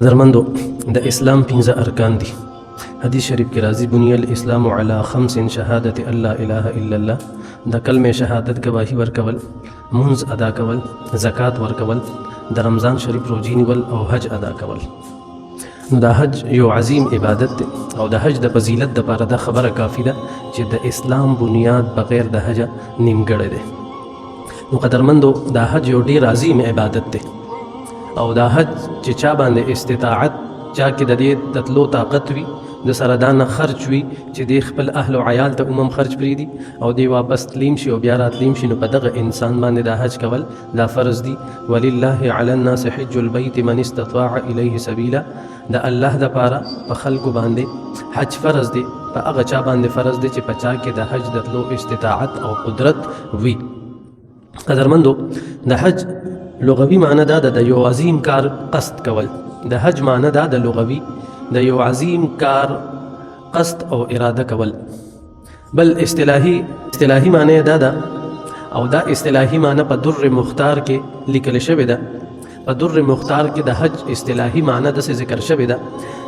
زرمندو د اسلام 15 ارکان دي. حدیث شریف کې راځي بنی الاسلام علی 5 شهادت الله اله الا الله، د کلمه شهادت گواهی ورکول، منځ ادا کول، زکات ورکول، د رمضان شریف روزي نیول او حج ادا کول. نو د حج یو عظیم عبادت دی او د حج د فضیلت دپاره دا خبره کافي ده چې د اسلام بنیاد بغیر د حج نیمګړی دی. نو قدرمندو دا حج یو ډیر عظیم عبادت دی او دا حج چې چا باندې استطاعت، چا کې د دې د تلو طاقت وي، د سره دا نه خرچ وي چې د خپل اهل و عیال ته عموم خرچ پرېږدي او دی واپس تلیم شي او بیا راتلیم شي، نو په دغه انسان باندې دا حج کول دا فرض دي. ولله علی الناس حج البیت من استطاع الیه سبیلا، د الله دپاره په خلکو باندې حج فرض دی، په هغه چا باندې فرض دی چې په چا کې د حج د تلو استطاعت او قدرت وي. قدرمندو د حج لغوي معنی دا د یو عظیم کار قصد کول. د حج معنی دا د لغوي د یو عظیم کار قصد او اراده کول. بل اصطلاحي معنی دا ده او دا اصطلاحي معنی په در مختار کې لیکل شوی ده. په در مختار کې د حج اصطلاحي معنی داسې ذکر شوی ده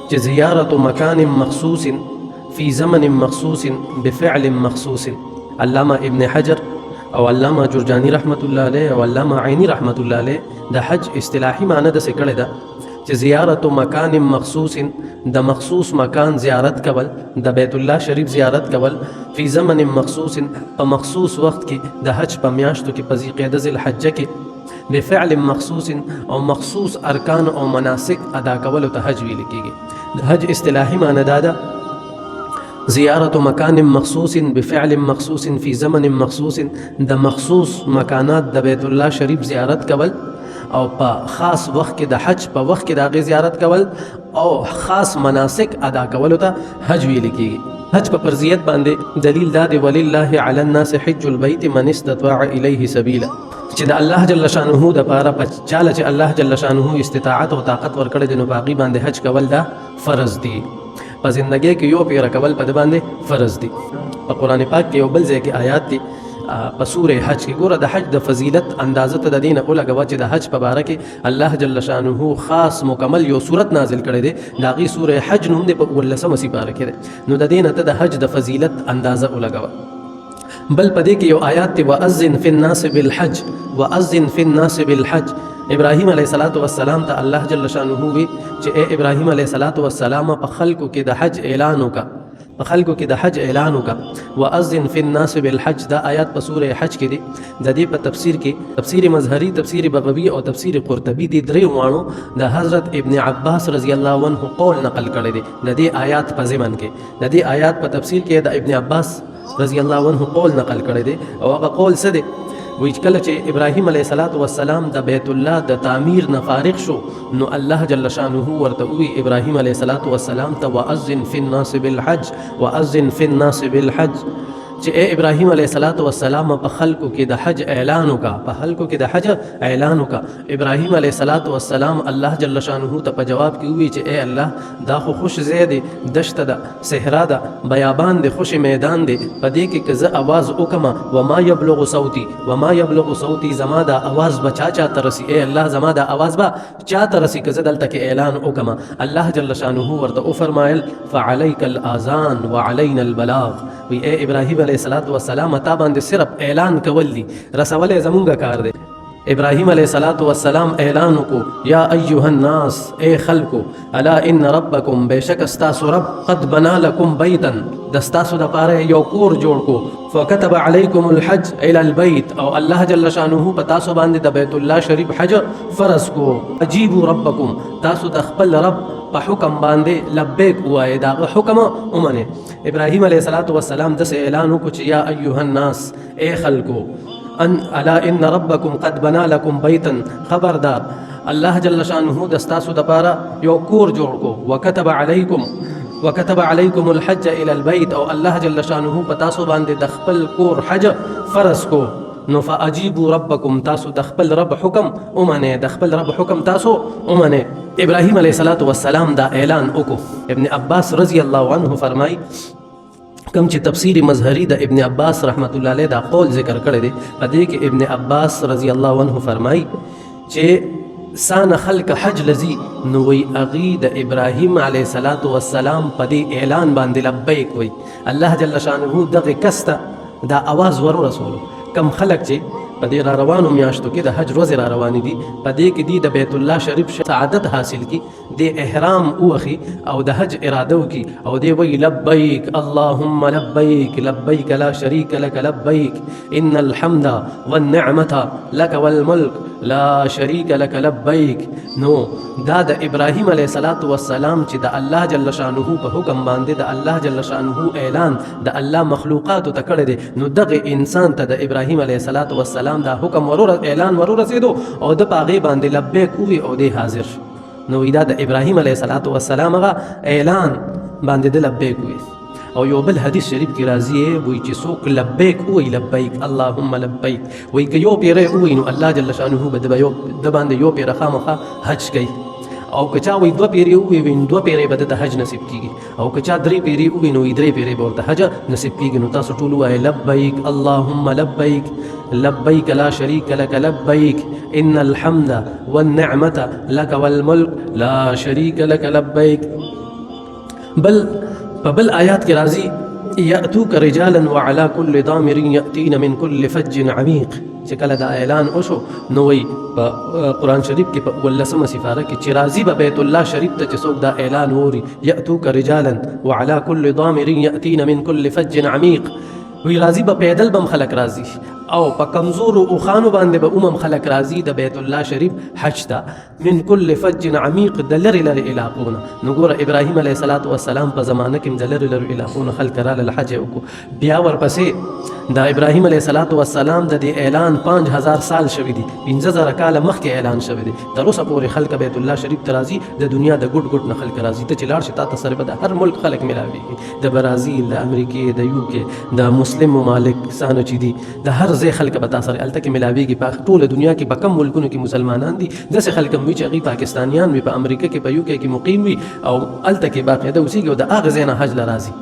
چې زیارت مکان مخصوص فی زمن مخصوص بفعل مخصوص. علامه ابن حجر او علامه جرجانی رحمت الله علیه او علامه عینی رحمت الله علیه د حج اصطلاحي معنی داسې کړې ده چې زیارت مکان مخصوص، د مخصوص مکان زیارت کول، د بیت الله شریف زیارت کول، فی زمن مخصوص په مخصوص وخت کې د حج په میاشتو کې په ذی قعده ذی الحجه کې، بفعل مخصوص او مخصوص ارکان او مناسک ادا کولو ته حج ویل کېږي. د حج اصطلاحي معنی دا ده زیارت مکان مخصوص بفعل مخصوص فی زمن مخصوص، د مخصوص مکانات د بیت الله شریف زیارت کول او په خاص وخت کې د حج په وخت کې د هغې زیارت کول او خاص مناسک ادا کولو ته حج ویل کېږي. حج په فرضیت باندې دلیل دا دی ولله علی الناس حج البیت من استطاع الیه سبیلا، چې د الله جل شانه دپاره په چاله چې الله جل شانه استطاعت او طاقت ورکړی دی نو په هغې باندې حج کول دا فرض دی. په زندګۍ کې یو پیره کول په ده باندې فرض دی. په قرآن پاک کې یو بل ځای کې آیات دی په سورې حج کې ګوره د حج د فضیلت اندازه ته د دې نه ولګوه چې د حج په باره کې الله جل شانه خاص مکمل یو صورت نازل کړی دی، د هغې سورې حج نوم دی، په 18 سپاره کې دی. نو د دې نه ته د حج د فضیلت اندازه ولګوه. بل په دې کې یو آیات دی وأذن فی الناس بالحج، وأذن فی الناس بالحج. ابراهیم علیه الصلاۃ والسلام ته الله جل شانه وی چې اے ابراهیم علیه الصلاۃ والسلام په خلکو کې د حج اعلان وکړه، په خلکو کې د حج اعلان وکړه. وأذن فی الناس بالحج دا آیات په سوره حج کې دی. د دې په تفسیر کې تفسیر مظهری، تفسیر بغوی او تفسیر قرطبی دي درې وانو د حضرت ابن عباس رضی الله عنه قول نقل کړی دی د دې آیات په ضمن کې. د دې آیات په تفسیر کې د ابن عباس رضی الله عنه قول نقل کړی دی او هغه قول څه دی؟ وی کله چې ابراهیم علیه الصلاۃ والسلام د بیت الله د تعمیر نه فارغ شو نو الله جل شانه ورته وی ابراهیم علیه الصلاۃ والسلام ته وأذن فی الناس بالحج، وأذن فی الناس بالحج، چې اے ابراهیم علیه الصلاۃ والسلام په خلکو کې د حج اعلان وکړه، په خلکو کې د حج اعلان وکړه. ابراهیم علیه الصلاۃ والسلام الله جل شانه ته په جواب کې وی چې اے الله دا خو خوش ځای دی، دشته ده، صحرا ده، بیابان دی، خوش میدان دی، په دې کې که زه اواز وکړم وما یبلغ صوتی، وما یبلغ صوتی، زما دا اواز به چا ته رسي، اے الله زما دا اواز به چا ته رسي که زه دلته کې اعلان وکړم. الله جل شانه ورته وفرمایل فعلیک الاذان وعلینا البلاغ. وی اے ابراهیم علیه الصلاۃ والسلام تا باندې صرف اعلان کول دي، رسول زمونږ کار دی. ابراهیم علیه الصلاۃ والسلام اعلان وکړو یا ایها الناس، اے خلکو، الا ان ربکم، بېشک ستاسو رب، قد بنا لکم بیتا، د ستاسو دپاره یو کور جوړ کو، فکتب علیکم الحج الی البیت، او الله جل شانه په تاسو باندې د بیت الله شریف حج فرض کو. اجیبوا ربکم، تاسو د خپل رب په حکم باندې لبیک ووایه، د هغه حکم ومنئ. ابراهیم علیه الصلاۃ والسلام داسې اعلان وکړو چې یا ایها الناس، اے خلکو، الا ان ربکم قد بنا لکم بیتا، خبردار الله جل شانه د ستاسو دپاره یو کور جوړ کو. وکتب علیکم الحج الی البیت، او الله جل شانه په تاسو باندې د خپل کور حج فرض کو. نو فاجیبوا ربکم، تاسو د خپل رب حکم ومنئ، د خپل رب حکم تاسو ومنئ. ابراهیم علیه الصلاۃ والسلام دا اعلان وکړو. ابن عباس رضی الله عنه فرمای کم چې تفسیر مظهری د ابن عباس رحمت الله علیه دا قول ذکر کړی دی، په دې کې ابن عباس رضی الله عنه فرمای چې سان خلق حج لذي نو وی اغي د ابراهیم علیه الصلاۃ والسلام په دې اعلان باندې لبیک وی الله جل شانه دغه کسته دا आवाज ور رسول کم خلق چې په دې را روانو میاشتو کې د حج ورځې را روانې دي په دې کې دي د بیت الله شریف سعادت حاصل کی د احرام اوخي او د حج اراده وکي او دی وی لبیک اللهم لبیک لبیک لا شریک لك لبیک ان الحمد والنعمه لك والملك لا شریک لك لبیک نو دا د ابراهیم علیه الصلاۃ والسلام چې د الله جل شانه په حکم باندې د الله جل شانه اعلان د الله مخلوقات ته کړی دی نو دغه انسان ته د ابراهیم علیه الصلاۃ والسلام دا حکم اعلان ورسېدو او د پاغي باندې لبیک وی او دی حاضر نو دا د ابراهیم علیه الصلاۃ والسلام غا اعلان باندې د لبیک وی او یو بل حدیث شریف کې راځي وی چې څوک لبیک وی لبیک اللهم لبیک وی که یو پیره وی نو الله جل شانه به د باندې یو پیره خامخا حج کوي او کچا وی دو پیری وی وین دو پیری به د حج نصیب کیږي او کچا درې پیری وی نو درې پیری به ورته حج نصیب کیږي نو تاسو ټول وای لبیک اللهم لبیک لبیک لا شریک لك لبیک ان الحمد والنعمه لك والملك لا شریک لك لبیک بل آیات کې راځي یاتوک رجالا وعلى كل ضامر یاتین من كل فج عمیق چې کله دا اعلان وشو نو وی په قرآن شریف کې په 18مه سپاره کې چې راځي به بیت الله شریف ته چې څوک دا اعلان ووري یاتوک رجالا وعلى كل ضامر یاتین من كل فج عمیق وی راځي به پیدل بم خلق راځي او په کمزورو اوخانو باندې به خلق راځي د بیت الله شریف حج ته من كل فج عمیق د لرې لرې علاقونه نو ګوره ابراهیم علیه الصلاۃ والسلام په زمانه کې د لرې لرې علاقونو خلک راله الحج وکړو بیا ورپسې د ابراهیم علیه الصلاۃ والسلام د دې اعلان 5000 سال شوي دي 15000 کاله مخکې اعلان شوی دی تر اوسه پورې خلک بیت الله شریف ته راځي د دنیا د ګوټ ګوټ نه خلک راځي ته چې لاړ شې تا ته سره به د هر ملک خلک ملاویږي د برازیل د امریکې د UK د مسلم ممالک سانه چې دي د هر ځای خلک به تاسو سره الته کې ملاویږي په ټوله دنیا کې په کم ملکونو کې مسلمانان دي داسې خلک هم وي چې هغوی پاکستانیان وي په امریکا کې په UK کې مقیم وي او الته کې باقاعده اوسېږي او د هغه ځای نه حج له راځي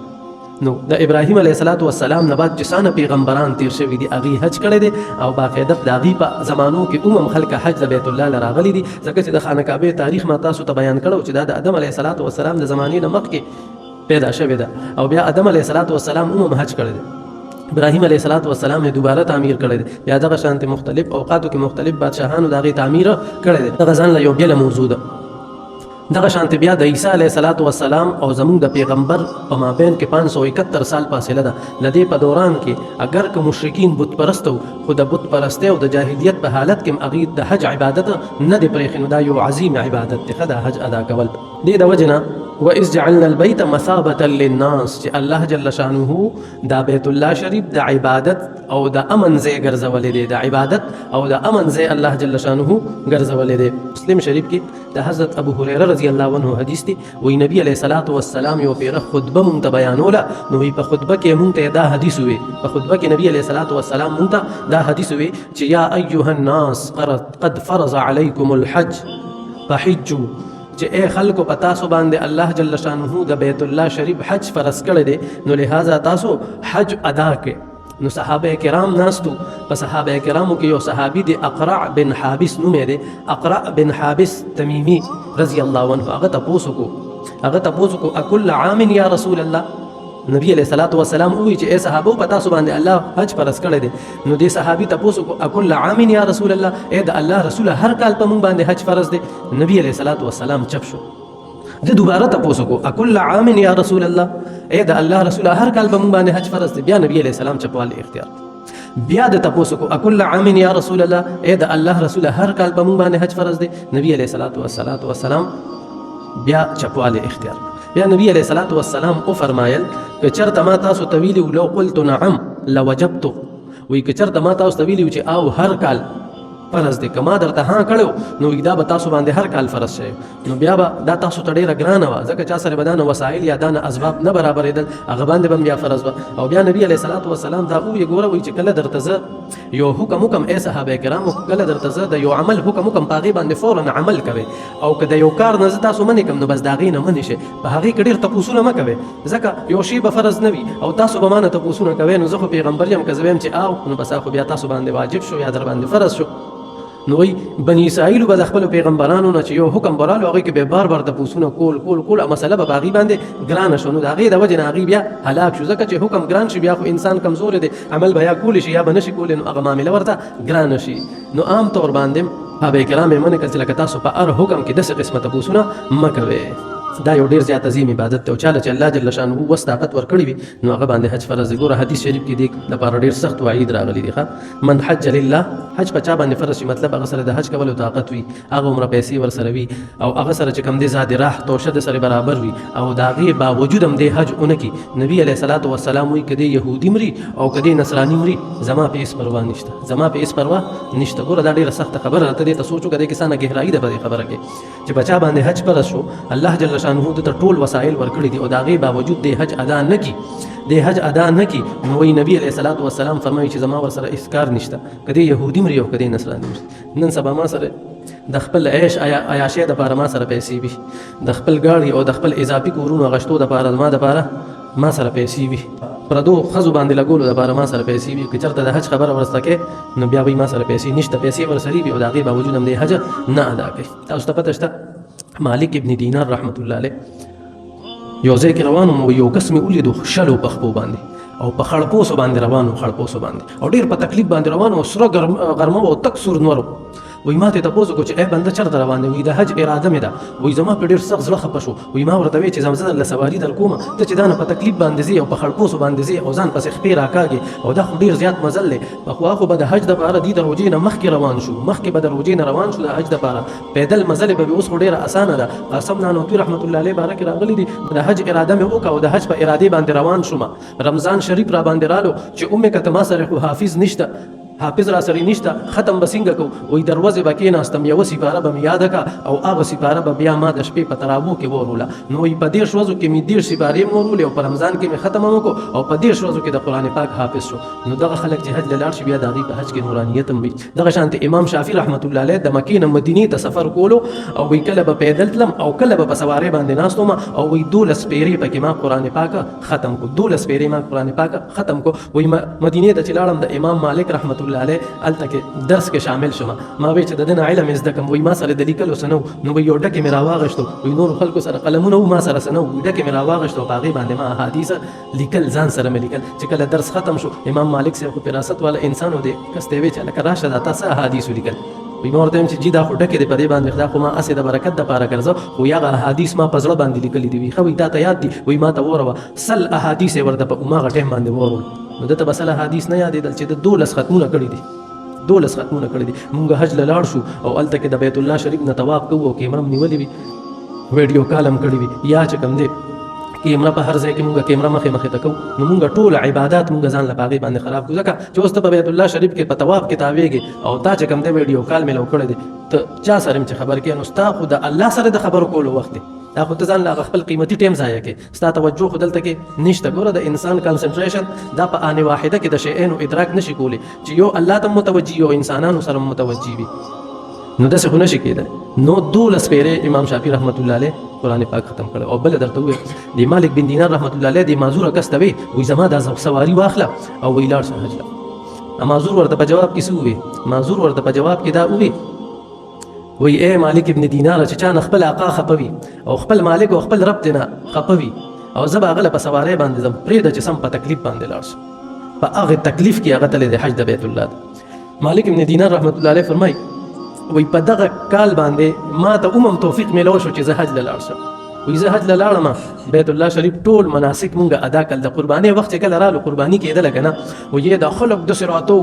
نو د ابراهیم علیه الصلاۃ والسلام نه بعد چې څانه پیغمبران تیر شوي دي هغوی حج کړی دی او باقاعده د هغوی په زمانو کې خلک حج د بیت الله له راغلي دي ځکه چې د خانه کعبې تاریخ ما تاسو ته بیان کړو چې دا د آدم علیه الصلاۃ والسلام د زمانې نه مخکې پیدا شوې ده او بیا آدم علیه الصلاۃ والسلام حج کړی دی ابراهیم علیه الصلاۃ والسلام یې دوباره تعمیر کړی دی بیا دغه شانتې مختلف اوقاتو کې مختلف بادشاهانو د هغې تعمیر کړی دی دغه ځان له یو بېله موضوع ده دغه شانتې بیا د عیسی علیه الصلاۃ والسلام او زموږ د پیغمبر په مابین کې 571 سال فاصله ده د دې په دوران کې اگر که مشرکین بت پرست وو خو د بت پرستۍ او د جاهلیت په حالت کې هغوی د حج عبادت نه دی پرېښی نو دا یو عظیم عبادت دی ښه د حج ادا کول دې د وجې نه وَإِذْ جَعَلْنَا الْبَيْتَ مَثَابَةً لِلنَّاسِ چې الله جل شانه دا بیت الله شریف د عبادت او د امن ځای ګرځولی دی د عبادت او د امن ځای الله جل شانه ګرځولی دی مسلم شریف کې د حضرت ابو هريره رضی الله عنه حدیث دی وی نبی علیه الصلاۃ والسلام یو پیره خطبه مونږ ته بیانوله نو په خطبه کې مونږ ته دا حدیث وی په خطبه کې نبی علیه الصلاۃ والسلام مونږ ته دا حدیث وی چې یا ایها الناس قد فرض علیکم الحج فحجوا چې اے خلکو په تاسو باندې الله جل شانه د بیت الله شریف حج فرض کړی دی نو لہذا تاسو حج ادا کړئ نو صحابه کرام ناستو په صحابه کرامو کې یو صحابي دی اقرع بن حابس نوم دی اقرع بن حابس تمیمی رضی الله عنه هغه تاسو کو اکل عام یا رسول الله نبی علیہ الصلوۃ والسلام وی چې اے صحابه په تاسو باندې الله حج فرض کړی دی نو دې صحابي تاسو کو اکل عام یا رسول الله اے د الله رسول هر کال په مونږ باندې حج فرض دی نبی علیہ الصلوۃ والسلام چپ شو د دوباره تاسو کو اکل عام یا رسول الله اے د الله رسول هر کال په مونږ باندې حج فرض دی بیا نبی علیہ السلام چپوالی اختیار بیا د تاسو کو اکل عام یا رسول الله اے د الله رسول هر کال په مونږ باندې حج فرض دی نبی علیہ الصلوۃ والسلام بیا چپوالی اختیار بیا نبی علیہ الصلوۃ والسلام او فرمایل که چرته ما تاسو ته ویلي لو قلت نعم لوجبت وی که چرته ما تاسو ته ویلي چې او هر کال فرض دی که ما درته ها کړو نو دا به تاسو باندې هر کال فرض شي نو بیا به دا تاسو ته ډېره ګرانه وه ځکه چا سره به دا نه وسایل یا دا نه اسباب نه برابرېدل هغه باندې به بیا فرض وه او بیا نبی علیه الصلوۃ والسلام دا وویې ګوره وایي چې کله درته زه یو حکم وکم ای صحابه کرامو کله درته زه د یو عمل حکم وکم په هغې باندې فورا عمل کوئ او که د یو کار نه زه تاسو منې کړم نو بس د هغې نه منې شئ په هغې کې ډېر تپوسونه مه کوئ ځکه یو شی به فرض نه وي او تاسو به ما نه تپوسونه کوئ نو زه خو پیغمبر یم که زه ویم چې او نو بس خو بیا تاسو باندې واجب شو یا در باندې فرض شو نو وی بنی اسرائیل به د خپل پیغمبرانو نه چې یو حکم براله هغه کې به بار بار تپوسونه کول مسله به باغی باندې ګرانه شو نو د هغې د وجې نه هغې بیا هلاک شو ځکه چې حکم ګران شي بیا خو انسان کمزور دی عمل به یا کولی شي یا به نشي کولی نو هغه معامله ورته ګرانه شي نو عام طور باندې صحابه کرام یې منع کړل چې لکه تاسو په هر حکم کې داسې قسمه تپوسونه مه کوئ دا یو ډیر زیات عظیم عبادت دی او چاله چې الله جل شانه وس طاقت ورکړي وي نو هغه باندې حج فرض دی ګوره حدیث شریف کې دی لپاره ډیر سخت وعید راغلی دی من حج لله حج په چا باندې فرض شي مطلب هغه سره د حج کولو طاقت وي هغه عمره پیسې ورسره وي او هغه سره چې کوم دی زاد راه توشه د سره برابر وي او د هغې باوجود هم دی حج اونکي نبي علیه الصلاة والسلام وایي که دی یهودي مري او که دی نصراني مري زما په هېڅ پروا نشته زما په هېڅ پروا نشته ګوره دا ډېره سخته خبره ده ته دې ته سوچ وکړه دې کې څه نه ګهرایي ده په دې خبره کې چې په چا باندې حج فرض شو الله جل شانه د ټول وسایل ورکړي دي او د هغې باوجود دی حج ادا نه کي دی حج ادا نه کي نو وایي نبي علیه الصلاة والسلام فرمایي چې زما ورسره هېڅ کار نشته که دی یهودي مري او که دی نصراني مري نن سبا ما سره د خپل عیش عیاشۍ دپاره ما سره پیسې وي د خپل ګاډي او د خپل اضافي کورونو اغشتو دپاره ما دپاره ما سره پیسې وي پردو ښځو باندې لګولو دپاره ما سره پیسې وي که چېرته د حج خبره ورسته کوې نو بیا وایي ما سره پیسې نشته پیسې ورسره وي او د هغې باوجود هم دی حج نه ادا کوي تاسو ته پته شته مالک ابن دینار رحمت الله علیه یو ځای کې روان وم یو کس مې ولیدو شلو پخپو باندې او په خړپوسو باندې روان و خړپوسو باندې او ډېر په تکلیف باندې روان و سره غرمه او تک سور نور وای ما ته تاسو کو چې ای بنده چرته روان دی وای د حج اراده مې ده وای زما په ډېر سخت زړه خپه شو وای ما ورته وی چې زمزه له سواری در کومه ته چې دا نه په تکلیف باندې زی او په خړپوسو باندې زی او ځان پسې خپې راکاږي او دا خو ډېر زیات مزل دی خو به د حج دپاره دي د روژې نه مخکې روان شو مخکې به د روژې نه روان شو د حج دپاره پیدل مزل به اوس خو ډېره اسانه ده قاسم نانوتوي رحمت الله علیه باره کې راغلی دي د حج اراده مې وکړه او د حج په ارادې باندې روان شوم رمضان شریف را باندې رالو چې امې که ته ما سره خو حافظ نشته حافظ را سره نشته ختم به څنګه کوو وایي دروازې به کېناستم یوه سپاره به مې یاده کړه او هغه سپاره به بیا ما د شپې په تراوو کې وروله نو وایي په 10 ورځو کې مې 10 سپارې م ورولې او په رمضان کې مې ختم وکړو او په 10 ورځو کې د قرآن پاک حافظ شو نو دغه خلک چې حج له لاړ شي بیا د هغوی په حج کې نورانیت هم وي دغه شانتې امام شافعي رحمت الله علیه د مکې نه مدینې ته سفر کولو او وایي کله به پیدل تلم او کله به په سوارۍ باندې ناست وم او وایي 12 سپېرې پکې ما قرآن پاک ختم کړو 12 سپېرې ما قرآن پاک ختم کړو وایي مدینې ته چې لاړم د امام مالک رحمت الله علیه هلته کې درس کې شامل شوم ما وی چې د دې نه علم زده کوم وایي ما سره د لیکلو څه نه و نو وایي یو ډکې مې راواغېشتو وایي نورو خلکو سره قلمونه وو ما سره څه نه وو ډکې مې راواغېشتو په هغې باندې ما احادیث لیکل ځان سره مې لیکل چې کله درس ختم شو امام مالک صاحب خو فراست والا انسان و دی کس ته وی چې لکه راشه دا تاسو احادیث لیکل وایي ما ورته وایم چې جي دا خو ډکې دی په دې باندې دا خو ما هسې د برکت دپاره ګرځه خو هغه احادیث ما په زړه باندې لیکلي دي وي ښه وایي تا ته یاد دي وایي ما ته وروه 100 احادیث یې ورته په هماغه ټایم باندې وورول نو ده ته به 100 احادیث نه یادېدل چې د 12 ختمونه کړي دي 12 ختمونه کړي دي مونږ حج له لاړ شو او هلته کې د بیت الله شریف نه طواف کوو او کیمره م نیولې وي ویډیو کال هم کړي وي یا چې کوم دی کیمره په هر ځای کې مونږ کیمره مخې ته کوو نو مونږ ټول عبادات مونږ ځان له په هغې باندې خراب کړو ځکه چې اوس ته په بیت الله شریف کې په طواف کې تاویږي او تا چې کوم دی ویډیو کال مې لو کړی دی ته چا سره چې خبر کړې نو ستا خو د الله سره د خبرو کولو وخت دی دا خو ته ځان له خپل قیمتي ټایم ضایع کې ستا توجه خو دلته کې نشته ګوره د انسان کنسنټریشن دا په آنې واحده کې د شیانو ادراک نشي کولی چې یو الله ته متوجي او انسانانو سره متوجي وي نو داسې خو نشي کېدی نو 12 سپېرې امام شافعي رحمت الله علیه قرآن پاک ختم کړی او بله درته وویل د مالک بن دینار رحمت الله علیه د معذوره کس ته وایي زما دا سواري واخله او وایي لاړ شه حج له معذور ورته په جواب کې څه ووایي معذور ورته په جواب کې دا ووایي وی اے مالک ابن دینار چې چا نه خپل آقا خپوي او خپل مالک او خپل رب ته نه خپوي او زه به هغه له په سوارۍ باندې ځم پرېږده چې سم په تکلیف باندې لاړ شم په هغې تکلیف کې هغه تللی د حج د بیت الله ده مالک ابن دینار رحمت الله علیه فرمایي وی په دغه کال باندې ما ته عموم توفیق میلو شو چې زه حج له لاړ شم وی زه حج له لاړم بیت الله شریف ټول مناسک مونږ ادا کړل د قربانۍ وخت چې کله رالو قرباني کېدله که نه وی د خلک داسې راتو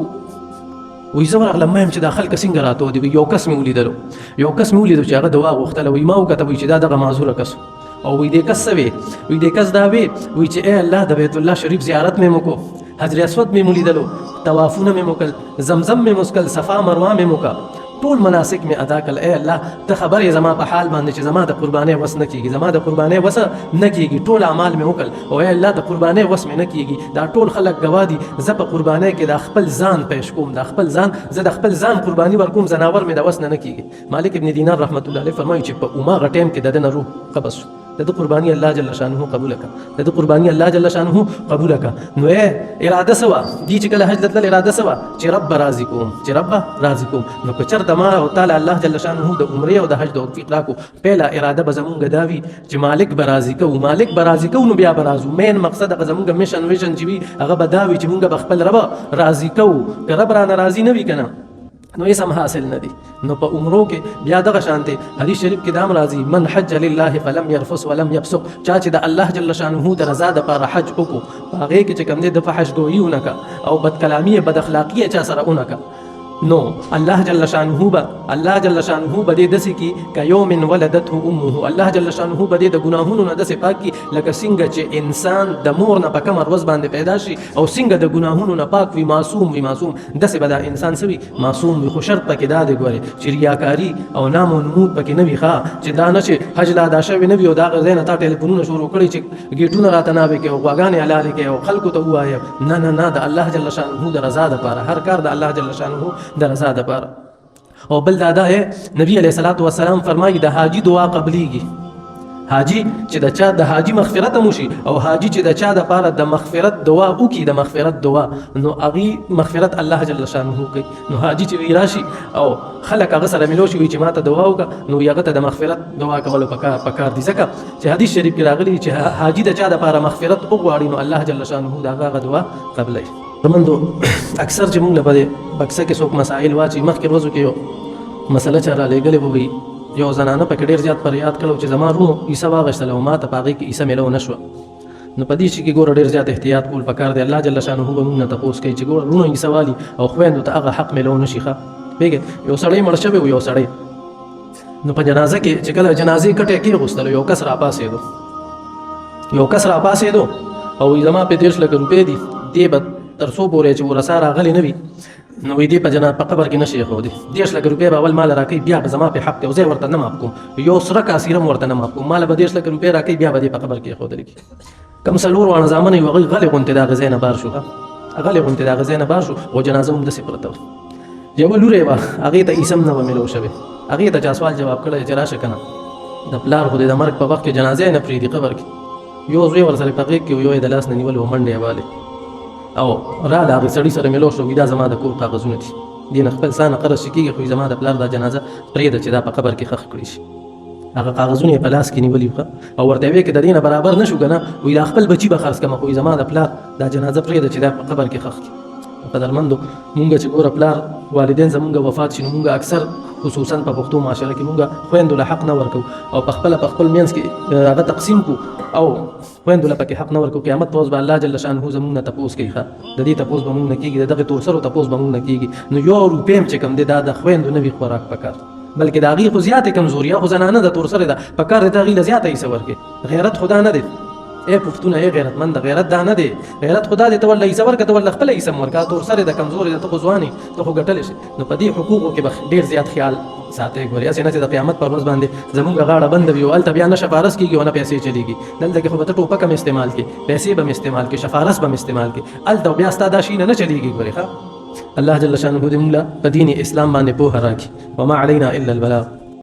وی زه ورغلم ما یم چې دا خلک څنګه راته دي یو کس مې ولیدلو چې هغه دوا غوښتله وی ما وکته وی چې دا دغه معذوره کس او وی دې کس څه وی دې کس دا وی چې ای الله د بیت الله شریف زیارت مې وکړو حجر اسود مې ولیدلو طوافونه مې وکړل زمزم مې وڅښل صفا مروه مې وکړه ټول مناسک مې ادا کړل ای الله ته خبر یې زما په حال باندې چې زما د قربانۍ وس نه کېږي زما د قربانۍ وس نه کېږي ټول اعمال مې وکړل او ای الله د قربانۍ وس مې نه کېږي دا ټول خلک ګواه دي زه په قربانۍ کې د خپل ځان پیش کوم د خپل ځان زه د خپل ځان قرباني ورکوم زناور مې د وس نه کېږي مالک ابن دینار رحمت الله علیه فرمایي چې په هماغه ټایم کې د ده نه روح قبض شو د قرباني الله جل شانه قبول کړه د قرباني الله جل شانه قبول کړه نو اراده سوا دي چې کله حج دتل اراده سوا چې رب راضي کوم چې رب راضي کوم نو که چرته ما او تعالی الله جل شانه د عمره او د حج د توفیق راکو پهلا اراده به زمونږ داوي چې مالک به راضي کو مالک به راضي کو نو بیا به راضو مین مقصد هغه زمونږ میشن ویژن چې وي هغه به داوي چې مونږ به خپل رب راضي کو که رب را ناراضي نه وي کنه نو یې سم حاصل نه دي نو په عمرو کې بیا دغه شانته حدیث شریف کې دام راځي من حج لله فلم يرفث ولم يفسق چا چې د الله جل شانه د رضا د پر حج وکړو هغه کې چې کوم دي د حج ګویونه کا او بد کلامی بد اخلاقی چا سره اونکا نو الله جل شانه به دسي کی کيوم ولدته امه الله جل شانه به د ګناهونو نه دسي پاکي لکه څنګه چې انسان د مور نه په کوم ورځ باندې پیدا شي او څنګه د ګناهونو نه پاک وي معصوم دسي به د انسان سوي معصوم وي خو شرط پکې دا دی ګوره چې ریاکاری او نام او نمود پکې نه وي ښا چې دا نه چې حج لا دا شوی نه وي او دا غزنه تا ټلیفونونه شروع کړي چې گیټونه راته نه وي کې او غاګانې حلال کې او خلکو ته وایي نه د الله جل شانه د رضا لپاره هر کار د الله جل شانه د رضا لپاره او بل دا ده نبی علیہ الصلوۃ والسلام فرمایي د حاجی دعا قبليږي حاجی چې د چا د حاجی مغفرت موشي او حاجی چې د چا د پاره د مغفرت دعا وکي د مغفرت دعا نو اغي مغفرت الله جل شانه کوي نو حاجی چې ویراشي او خلک هغه سره ملو شي چې ماته دعا وکړه نو یغه ته د مغفرت دعا کول پکار دي ځکه چې حدیث شریف کې راغلي چې حاجی د چا د پاره مغفرت وغواړي نو الله جل شانه دا هغه دعا قبلای زموږ اکثر چې موږ په بکسه کې څوک مسائل واچي مخکې ورځو کې یو مسله چا را لېږلې وي یو زنانه پکې ډېر زیات فریاد کړو چې زما رونو عیسی واغېستله او ما ته په هغې کې عیسی میلو نه شوه نو په دې شي کې ګوره ډېر زیات احتیاط کول پکار دی الله جل شانه به موږ نه تپوس کوي چې ګوره رونو عیسی والي او خویندو ته هغه حق میلو نه شي ښه پوهېږې یو سړی مړ شوی و یو سړی نو په جنازه کې چې کله جنازې کټې کېغوستلو یو کس راپاسېدو او زما په 10 لک روپۍ دي دې به تر څو پورې چې ورسا راغلی نه وي نو دې په جنازه په قبر کې نشي خو دي 10 لک روپۍ به اول مال راکړي بیا به زما په حق ته زه ورته نه معاف کوم یو سره کاسیره ورته نه معاف کوم مال به 10 لک روپۍ راکړي بیا به دې په قبر کې خو دي کم سلور وانه زمانه یو غلې غونته دا غزینه بار شو غلې غونته دا غزینه بار شو او جنازه هم د سپرته یو لوري وا هغه ته اسم نه وملو شوی هغه ته سوال جواب کړی چې راشه کنه د پلار خو د مرګ په وخت کې جنازه نه پریدي قبر کې یو زوی ور سره پغې کې یو د لاس نه نیول و منډه والے او را لا سړی سره ملو شو دا زما د کور کاغذونه دي دین خپل سان قرض کیږي خو زما د پلار د جنازه پرېده چې دا په قبر کې خخ کړی شي هغه کاغذونه په لاس کې نیولې او ورته وی کې د دینه برابر نشو کنه وی د خپل بچي به خرڅ کما خو زما د پلار د جنازه پرېده چې دا په قبر کې خخ کی قدرمندو مونږ چې ګور پلار والدین زمونږ وفات شي مونږ اکثر خصوصا په پښتو معاشره کې مونږ خويندو له حق نه ورکو او په خپل مینس کې هغه تقسیم کو او خويندو له پکې حق نه ورکو قیامت پوز به الله جل شانه زمونږ نه تپوس کوي ښه د دې تپوس به مونږ نه کیږي دغه تور سره تپوس به مونږ نه کیږي نو یو روپیم چې کم دي دا د خويندو نه وي خوراک پکار بلکې دا غي خو زیاته کمزوري خو زنانه د تور سره ده پکار د غي زیاته یې سور کې غیرت خدا نه دی اے پښتون اے غیرتمند غیرت دا نه دی غیرت خدا دې ته ولې ایسه ورکته ولې خپل ایسه ورکا تور سره د کمزوري ته غزوانی ته غټل شي نو په دې حقوقو کې ډیر زیات خیال ساتي ګوریا سینه چې د قیامت پر ورځ باندې زمونږ غاړه بند وي او ال بیا نه شفارس کیږي او نه پیسې چلیږي دلته کې خو به ټوپک هم استعمال کې پیسې به استعمال کې شفارس به استعمال کې ال بیا ستاده شي نه چلیږي ګوریا الله جل شانه دې موږ په دین اسلام باندې په هراکي وما علينا الا البلاغ